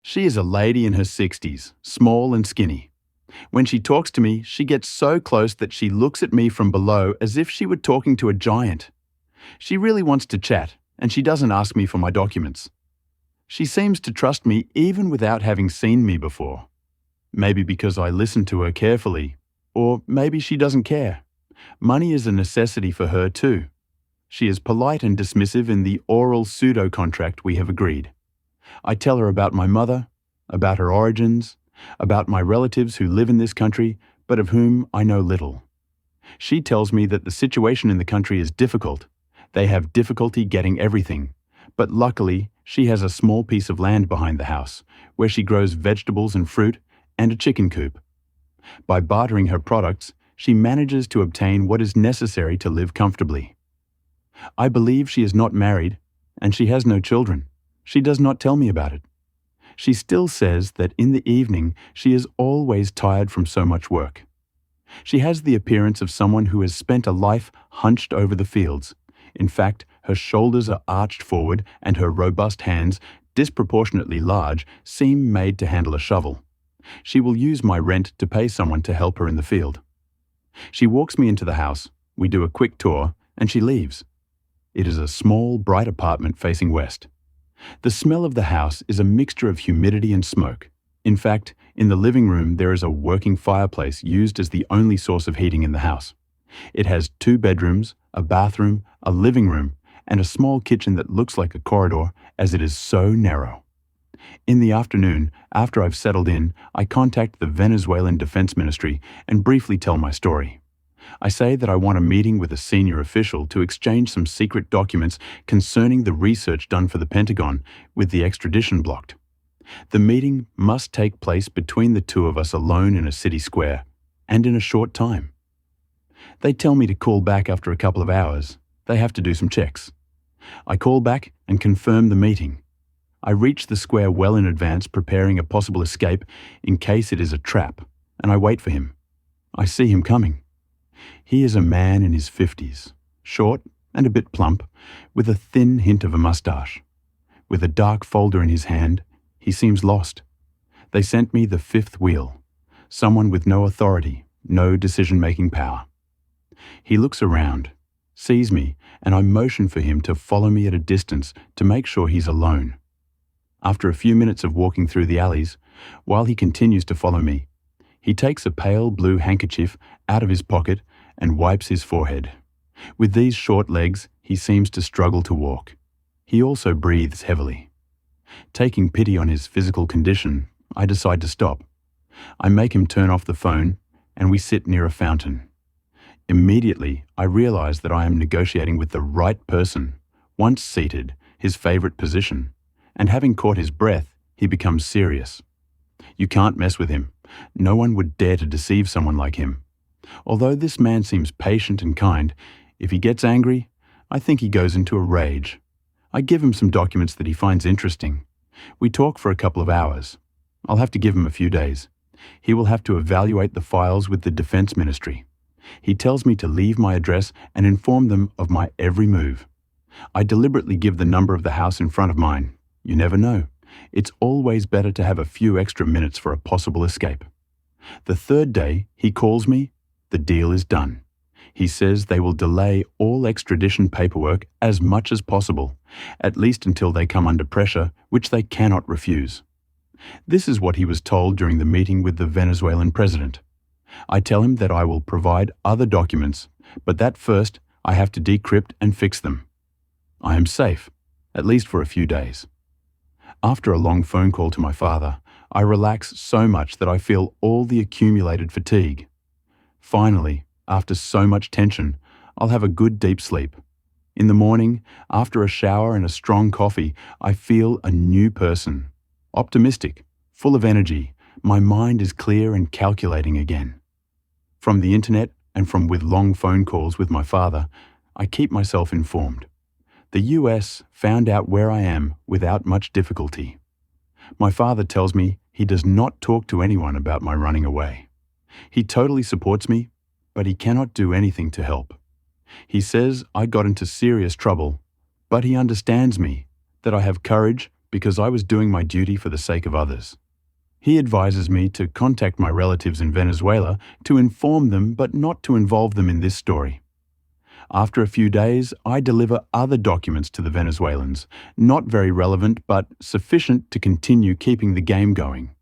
She is a lady in her 60s, small and skinny. When she talks to me, she gets so close that she looks at me from below as if she were talking to a giant. She really wants to chat, and she doesn't ask me for my documents. She seems to trust me even without having seen me before. Maybe because I listen to her carefully, or maybe she doesn't care. Money is a necessity for her too. She is polite and dismissive in the oral pseudo-contract we have agreed. I tell her about my mother, about her origins, about my relatives who live in this country, but of whom I know little. She tells me that the situation in the country is difficult. They have difficulty getting everything, but luckily she has a small piece of land behind the house, where she grows vegetables and fruit, and a chicken coop. By bartering her products, she manages to obtain what is necessary to live comfortably. I believe she is not married, and she has no children. She does not tell me about it. She still says that in the evening she is always tired from so much work. She has the appearance of someone who has spent a life hunched over the fields. In fact, her shoulders are arched forward and her robust hands, disproportionately large, seem made to handle a shovel. She will use my rent to pay someone to help her in the field. She walks me into the house, we do a quick tour, and she leaves. It is a small, bright apartment facing west. The smell of the house is a mixture of humidity and smoke. In fact, in the living room there is a working fireplace used as the only source of heating in the house. It has 2 bedrooms, a bathroom, a living room, and a small kitchen that looks like a corridor as it is so narrow. In the afternoon, after I've settled in, I contact the Venezuelan Defense Ministry and briefly tell my story. I say that I want a meeting with a senior official to exchange some secret documents concerning the research done for the Pentagon with the extradition blocked. The meeting must take place between the two of us alone in a city square, and in a short time. They tell me to call back after a couple of hours. They have to do some checks. I call back and confirm the meeting. I reach the square well in advance, preparing a possible escape in case it is a trap, and I wait for him. I see him coming. He is a man in his 50s, short and a bit plump, with a thin hint of a mustache. With a dark folder in his hand, he seems lost. They sent me the 5th wheel, someone with no authority, no decision-making power. He looks around, sees me, and I motion for him to follow me at a distance to make sure he's alone. After a few minutes of walking through the alleys, while he continues to follow me, he takes a pale blue handkerchief out of his pocket and wipes his forehead. With these short legs, he seems to struggle to walk. He also breathes heavily. Taking pity on his physical condition, I decide to stop. I make him turn off the phone, and we sit near a fountain. Immediately, I realize that I am negotiating with the right person. Once seated, his favorite position, and having caught his breath, he becomes serious. You can't mess with him. No one would dare to deceive someone like him. Although this man seems patient and kind, if he gets angry, I think he goes into a rage. I give him some documents that he finds interesting. We talk for a couple of hours. I'll have to give him a few days. He will have to evaluate the files with the Defense Ministry. He tells me to leave my address and inform them of my every move. I deliberately give the number of the house in front of mine. You never know. It's always better to have a few extra minutes for a possible escape. The 3rd day, he calls me. The deal is done. He says they will delay all extradition paperwork as much as possible, at least until they come under pressure, which they cannot refuse. This is what he was told during the meeting with the Venezuelan president. I tell him that I will provide other documents, but that first I have to decrypt and fix them. I am safe, at least for a few days. After a long phone call to my father, I relax so much that I feel all the accumulated fatigue. Finally, after so much tension, I'll have a good deep sleep. In the morning, after a shower and a strong coffee, I feel a new person. Optimistic, full of energy, my mind is clear and calculating again. From the internet and from with long phone calls with my father, I keep myself informed. The US found out where I am without much difficulty. My father tells me he does not talk to anyone about my running away. He totally supports me, but he cannot do anything to help. He says I got into serious trouble, but he understands me, that I have courage because I was doing my duty for the sake of others. He advises me to contact my relatives in Venezuela to inform them but not to involve them in this story. After a few days, I deliver other documents to the Venezuelans, not very relevant but sufficient to continue keeping the game going.